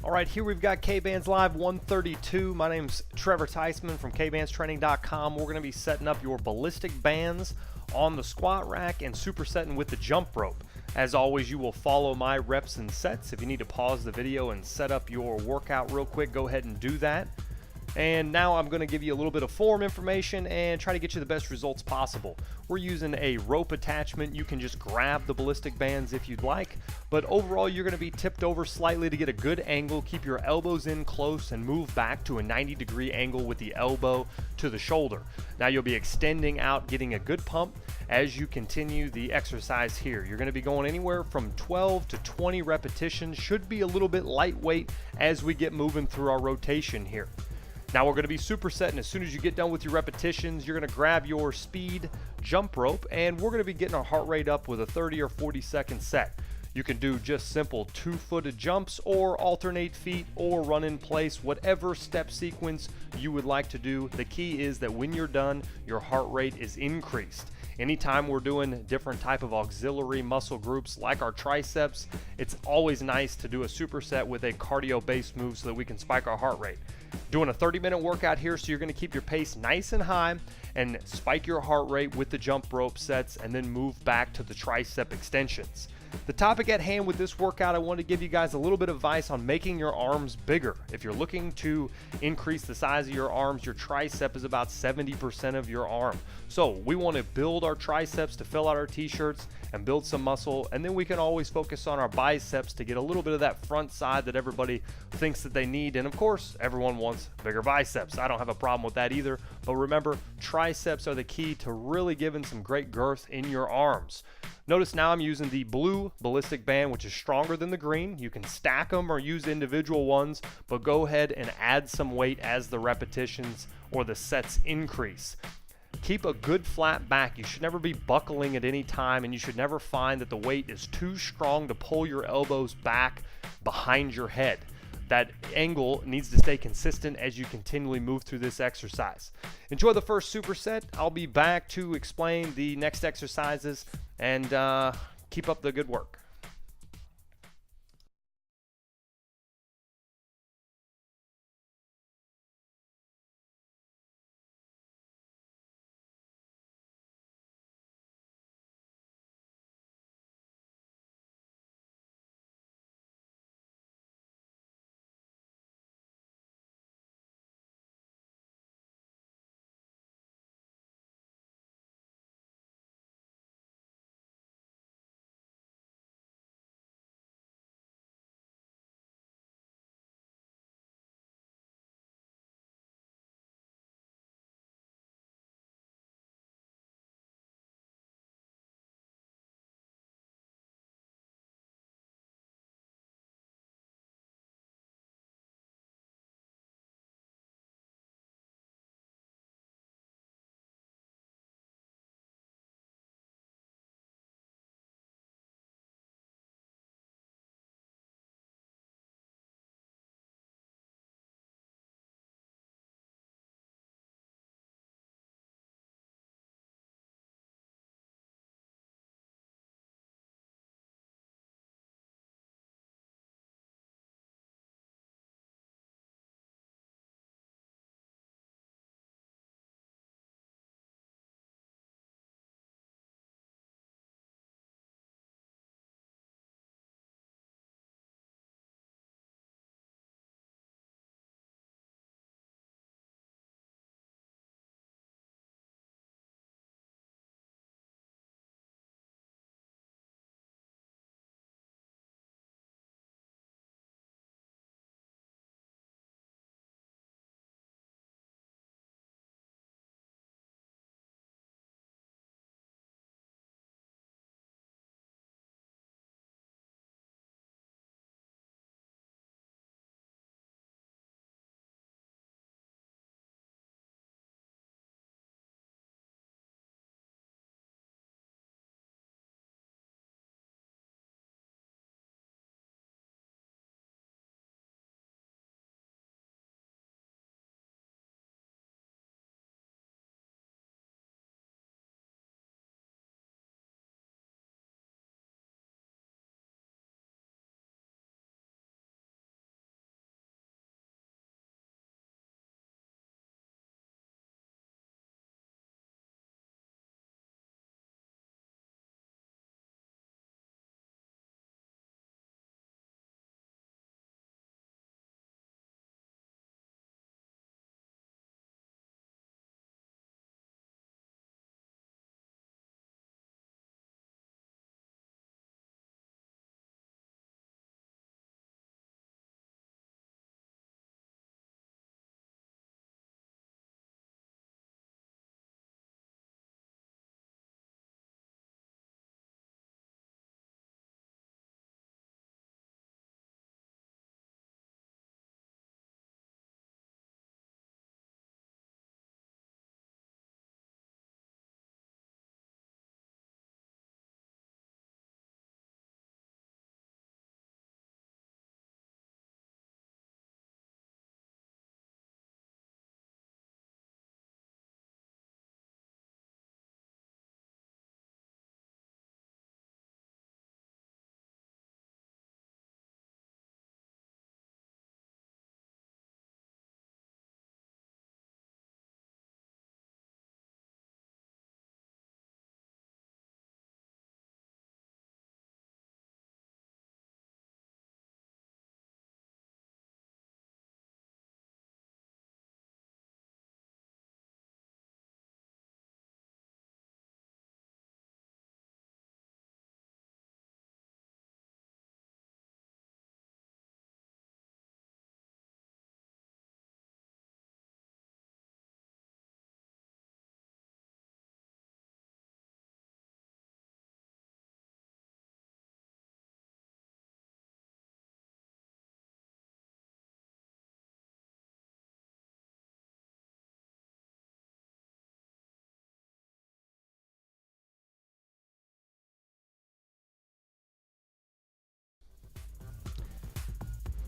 All right, here we've got Kbands Live 132. My name's Trevor Teichman from kbandstraining.com. We're going to be setting up your ballistic bands on the squat rack and supersetting with the jump rope. As always, you will follow my reps and sets. If you need to pause the video and set up your workout real quick, go ahead and do that. And now I'm going to give you a little bit of form information and try to get you the best results possible. We're using a rope attachment. You can just grab the ballistic bands if you'd like, but overall you're going to be tipped over slightly to get a good angle. Keep your elbows in close and move back to a 90-degree angle with the elbow to the shoulder. Now you'll be extending out, getting a good pump as you continue the exercise here. You're going to be going anywhere from 12 to 20 repetitions. Should be a little bit lightweight as we get moving through our rotation here. Now we're going to be supersetting. As soon as you get done with your repetitions, you're going to grab your speed jump rope, and we're going to be getting our heart rate up with a 30 or 40 second set. You can do just simple 2-footed jumps or alternate feet or run in place, whatever step sequence you would like to do. The key is that when you're done, your heart rate is increased. Anytime we're doing different type of auxiliary muscle groups like our triceps, it's always nice to do a superset with a cardio-based move so that we can spike our heart rate. Doing a 30-minute workout here, so you're going to keep your pace nice and high and spike your heart rate with the jump rope sets and then move back to the tricep extensions. The topic at hand with this workout, I want to give you guys a little bit of advice on making your arms bigger. If you're looking to increase the size of your arms, your tricep is about 70% of your arm. So we want to build our triceps to fill out our t-shirts and build some muscle, and then we can always focus on our biceps to get a little bit of that front side that everybody thinks that they need. And of course, everyone wants bigger biceps. I don't have a problem with that either, but remember, triceps are the key to really giving some great girth in your arms. Notice now I'm using the blue ballistic band, which is stronger than the green. You can stack them or use individual ones, but go ahead and add some weight as the repetitions or the sets increase. Keep a good flat back. You should never be buckling at any time, and you should never find that the weight is too strong to pull your elbows back behind your head. That angle needs to stay consistent as you continually move through this exercise. Enjoy the first superset. I'll be back to explain the next exercises, and keep up the good work.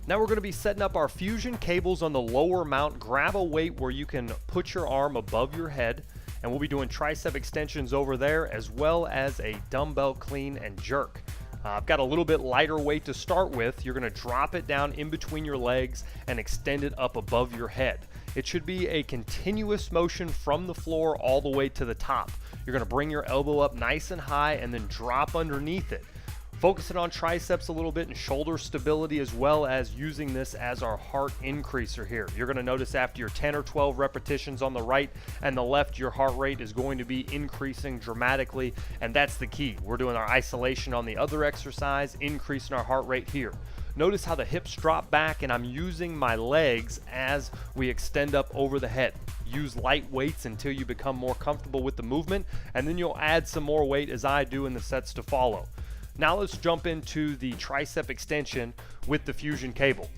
Now we're going to be setting up our fusion cables on the lower mount. Grab a weight where you can put your arm above your head, and we'll be doing tricep extensions over there as well as a dumbbell clean and jerk. I've got a little bit lighter weight to start with. You're going to drop it down in between your legs and extend it up above your head. It should be a continuous motion from the floor all the way to the top. You're going to bring your elbow up nice and high and then drop underneath it. Focusing on triceps a little bit and shoulder stability, as well as using this as our heart increaser here. You're going to notice after your 10 or 12 repetitions on the right and the left, your heart rate is going to be increasing dramatically, and that's the key. We're doing our isolation on the other exercise, increasing our heart rate here. Notice how the hips drop back, and I'm using my legs as we extend up over the head. Use light weights until you become more comfortable with the movement, and then you'll add some more weight as I do in the sets to follow. Now let's jump into the tricep extension with the fusion cable.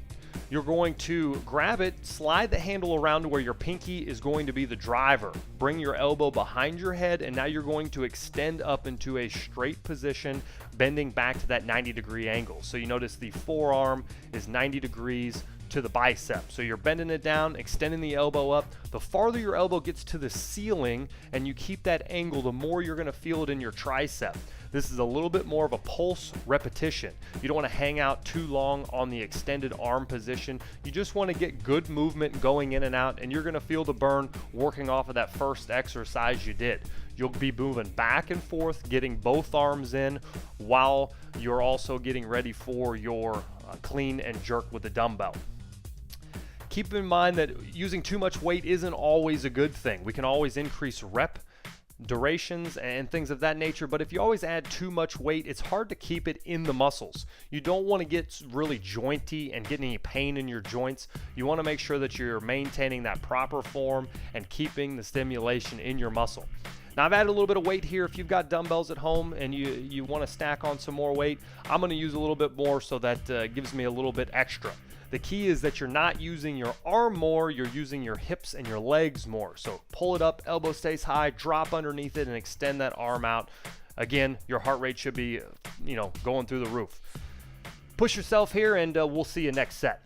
You're going to grab it, slide the handle around to where your pinky is going to be the driver. Bring your elbow behind your head, and now you're going to extend up into a straight position, bending back to that 90-degree angle. So you notice the forearm is 90 degrees to the bicep. So you're bending it down, extending the elbow up. The farther your elbow gets to the ceiling and you keep that angle, the more you're going to feel it in your tricep. This is a little bit more of a pulse repetition. You don't want to hang out too long on the extended arm position. You just want to get good movement going in and out, and you're going to feel the burn working off of that first exercise you did. You'll be moving back and forth, getting both arms in while you're also getting ready for your clean and jerk with the dumbbell. Keep in mind that using too much weight isn't always a good thing. We can always increase rep durations and things of that nature, but if you always add too much weight, it's hard to keep it in the muscles. You don't want to get really jointy and get any pain in your joints. You want to make sure that you're maintaining that proper form and keeping the stimulation in your muscle. Now I've added a little bit of weight here. If you've got dumbbells at home and you want to stack on some more weight, I'm going to use a little bit more, so that gives me a little bit extra. The key is that you're not using your arm more, you're using your hips and your legs more. So pull it up, elbow stays high, drop underneath it, and extend that arm out. Again, your heart rate should be, going through the roof. Push yourself here, and we'll see you next set.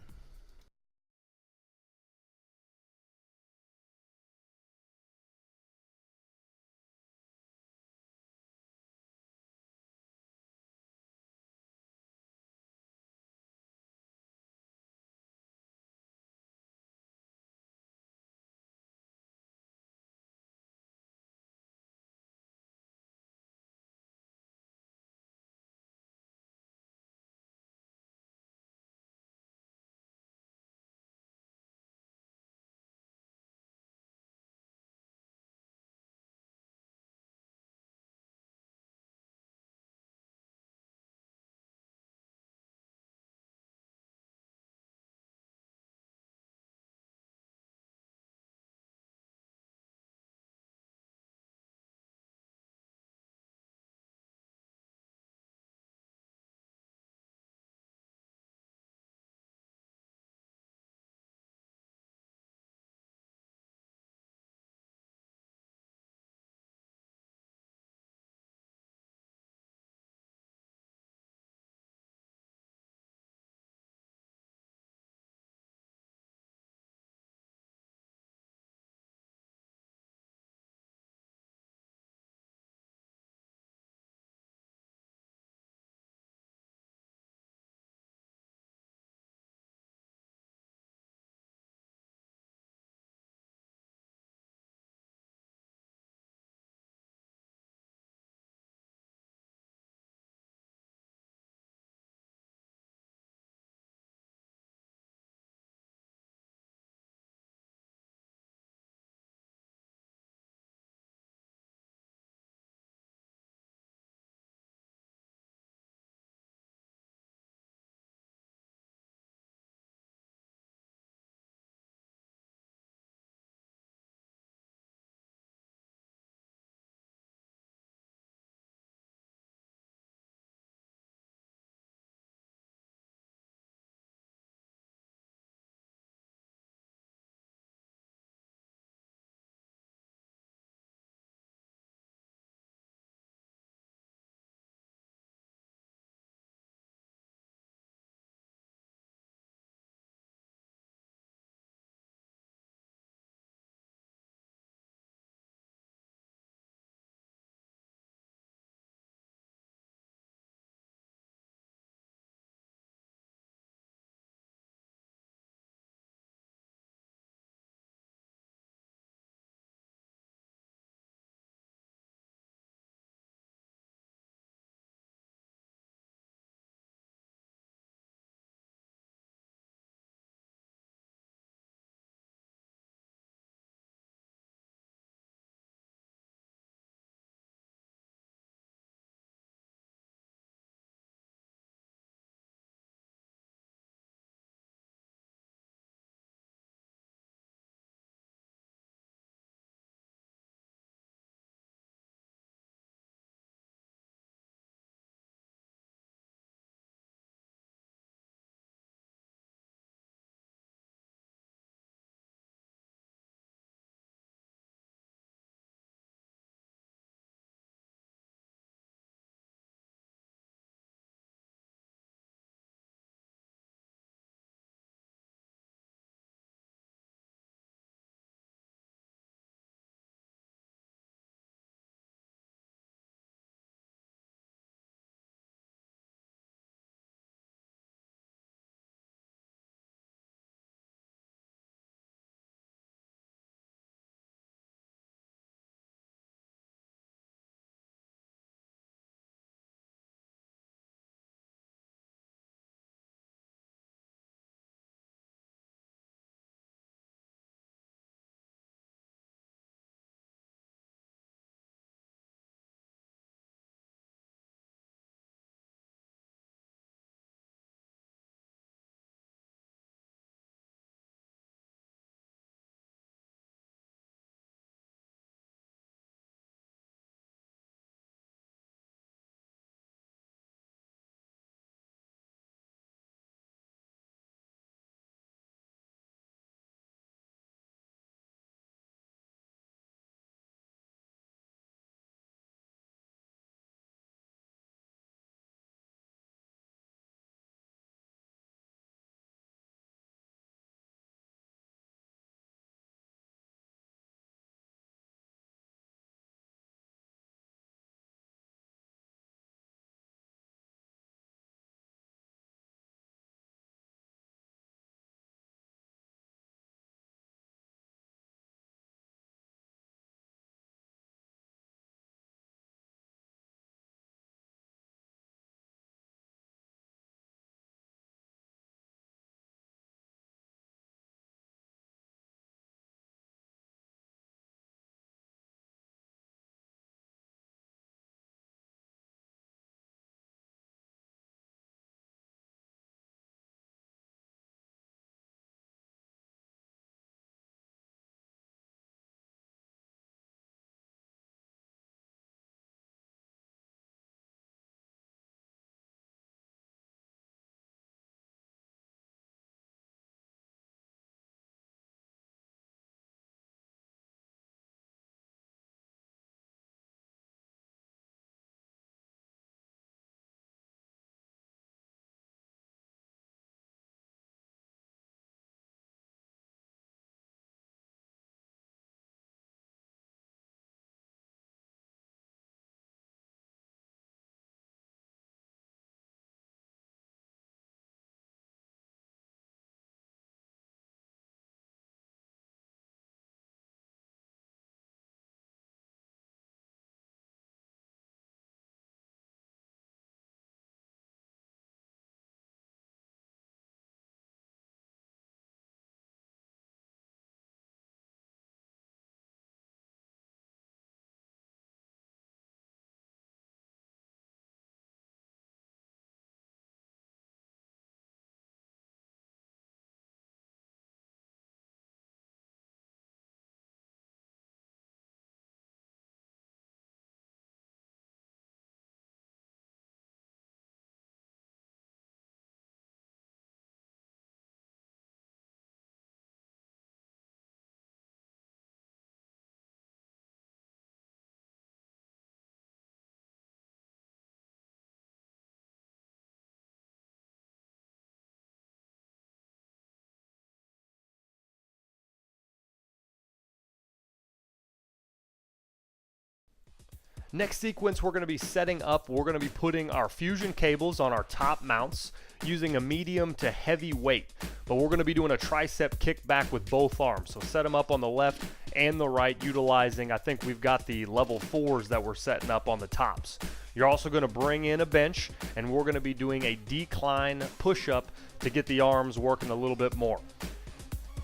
Next sequence we're going to be setting up, we're going to be putting our fusion cables on our top mounts using a medium to heavy weight. But we're going to be doing a tricep kickback with both arms. So set them up on the left and the right, utilizing, I think we've got the level 4s that we're setting up on the tops. You're also going to bring in a bench, and we're going to be doing a decline push-up to get the arms working a little bit more.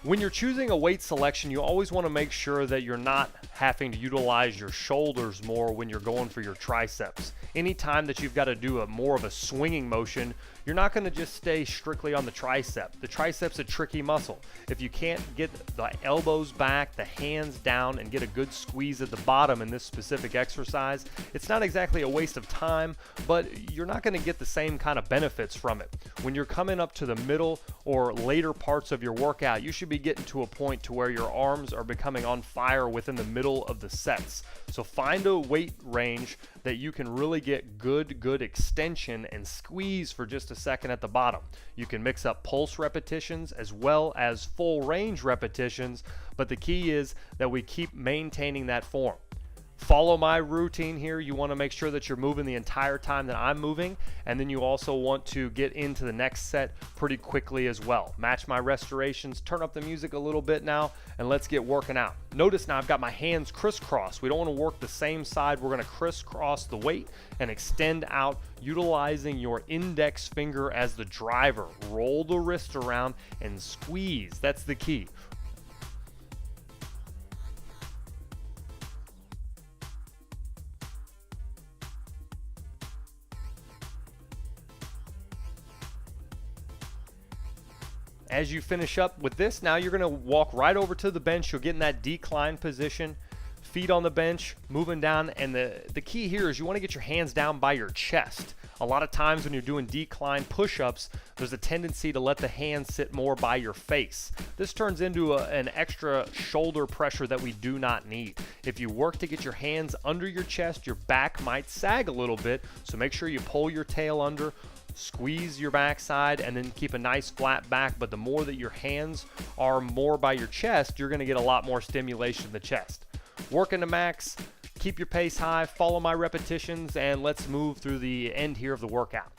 When you're choosing a weight selection, you always want to make sure that you're not having to utilize your shoulders more when you're going for your triceps. Anytime that you've got to do more of a swinging motion, you're not going to just stay strictly on the tricep. The tricep's a tricky muscle. If you can't get the elbows back, the hands down, and get a good squeeze at the bottom in this specific exercise, it's not exactly a waste of time, but you're not going to get the same kind of benefits from it. When you're coming up to the middle or later parts of your workout, you should be getting to a point to where your arms are becoming on fire within the middle of the sets. So find a weight range that you can really get good extension and squeeze for just a second at the bottom. You can mix up pulse repetitions as well as full range repetitions, but the key is that we keep maintaining that form. Follow my routine here. You want to make sure that you're moving the entire time that I'm moving, and then you also want to get into the next set pretty quickly as well. Match my restorations, turn up the music a little bit now, and let's get working out. Notice now I've got my hands crisscross. We don't want to work the same side. We're going to crisscross the weight and extend out, utilizing your index finger as the driver. Roll the wrist around and squeeze. That's the key. As you finish up with this, now you're going to walk right over to the bench. You'll get in that decline position, feet on the bench, moving down. And the key here is you want to get your hands down by your chest. A lot of times when you're doing decline push-ups, there's a tendency to let the hands sit more by your face. This turns into an extra shoulder pressure that we do not need. If you work to get your hands under your chest, your back might sag a little bit, so make sure you pull your tail under, squeeze your backside, and then keep a nice flat back. But the more that your hands are more by your chest, you're going to get a lot more stimulation in the chest. Working to max, keep your pace high, follow my repetitions, and let's move through the end here of the workout.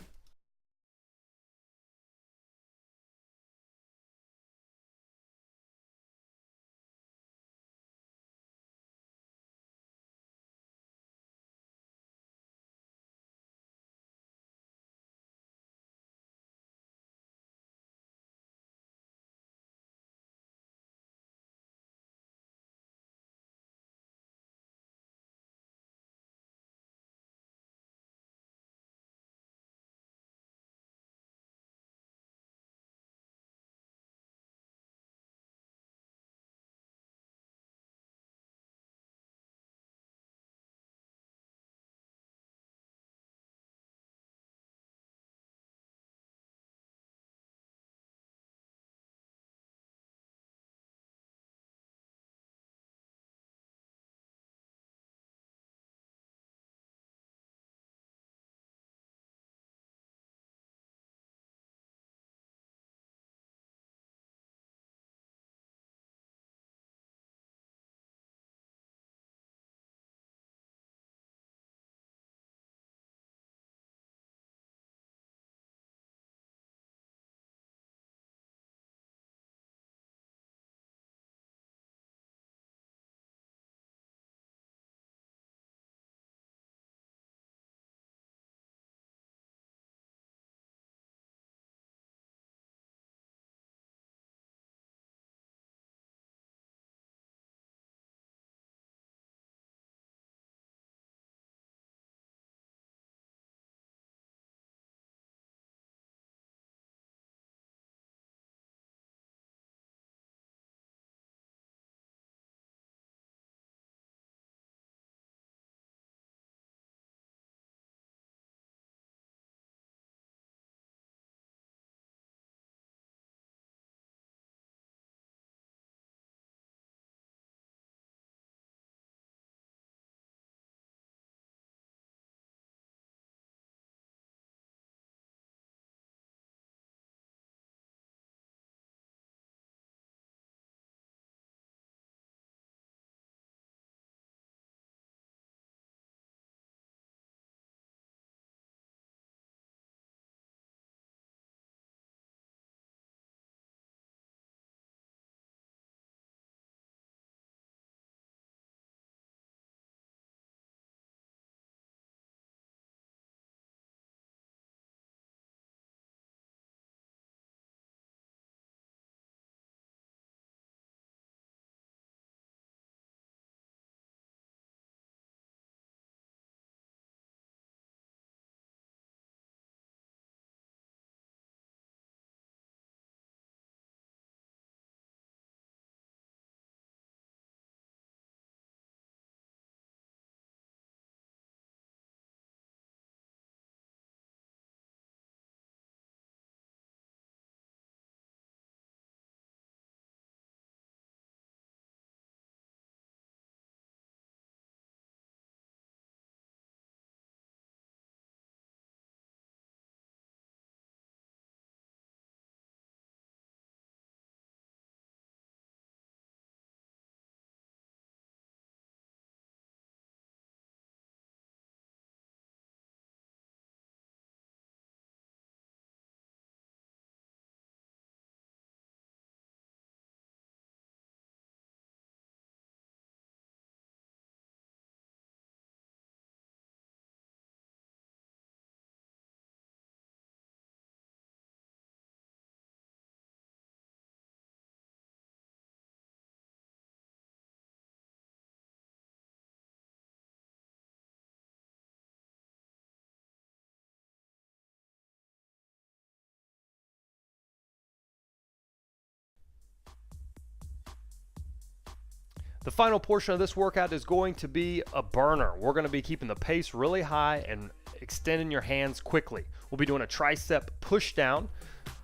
The final portion of this workout is going to be a burner. We're going to be keeping the pace really high and extending your hands quickly. We'll be doing a tricep pushdown.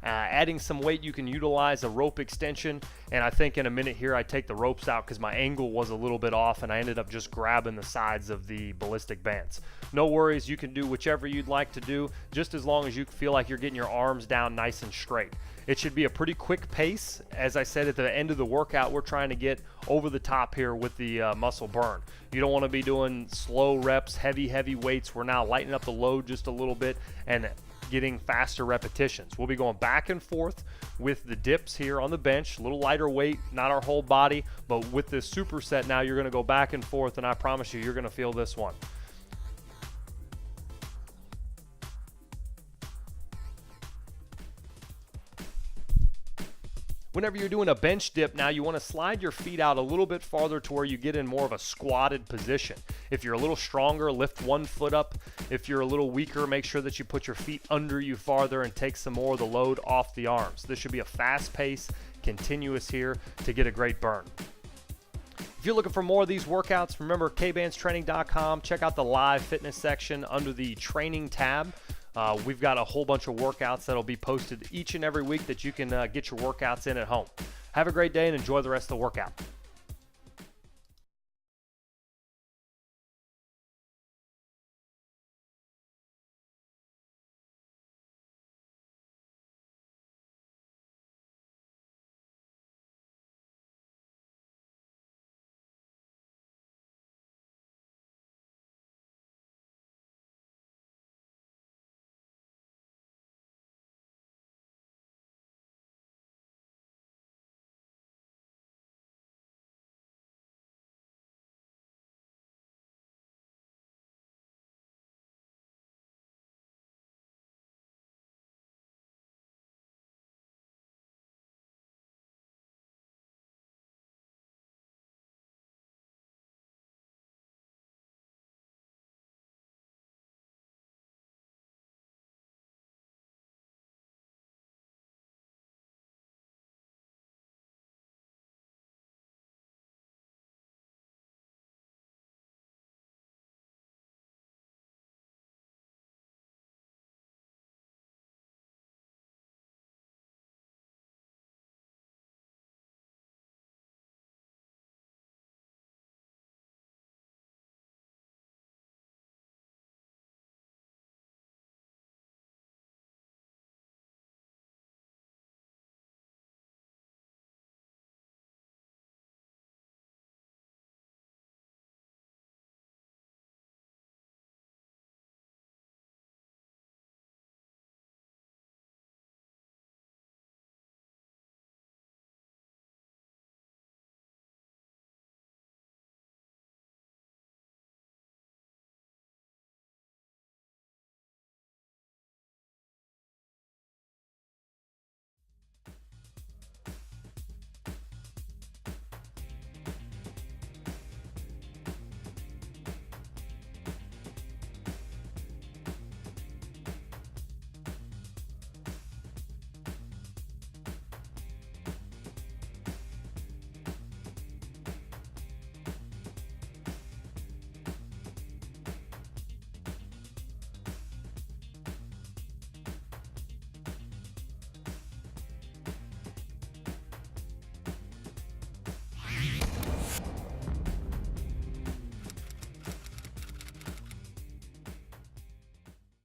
Adding some weight, you can utilize a rope extension, and I think in a minute here I take the ropes out because my angle was a little bit off and I ended up just grabbing the sides of the ballistic bands. No worries, you can do whichever you'd like to do, just as long as you feel like you're getting your arms down nice and straight. It should be a pretty quick pace. As I said, at the end of the workout, we're trying to get over the top here with the muscle burn. You don't want to be doing slow reps, heavy weights. We're now lightening up the load just a little bit and getting faster repetitions. We'll be going back and forth with the dips here on the bench, a little lighter weight, not our whole body, but with this superset now you're going to go back and forth, and I promise you're going to feel this one. Whenever you're doing a bench dip now, you want to slide your feet out a little bit farther to where you get in more of a squatted position. If you're a little stronger, lift one foot up. If you're a little weaker, make sure that you put your feet under you farther and take some more of the load off the arms. This should be a fast pace, continuous here to get a great burn. If you're looking for more of these workouts, remember kbandstraining.com. Check out the live fitness section under the training tab. We've got a whole bunch of workouts that'll be posted each and every week that you can get your workouts in at home. Have a great day and enjoy the rest of the workout.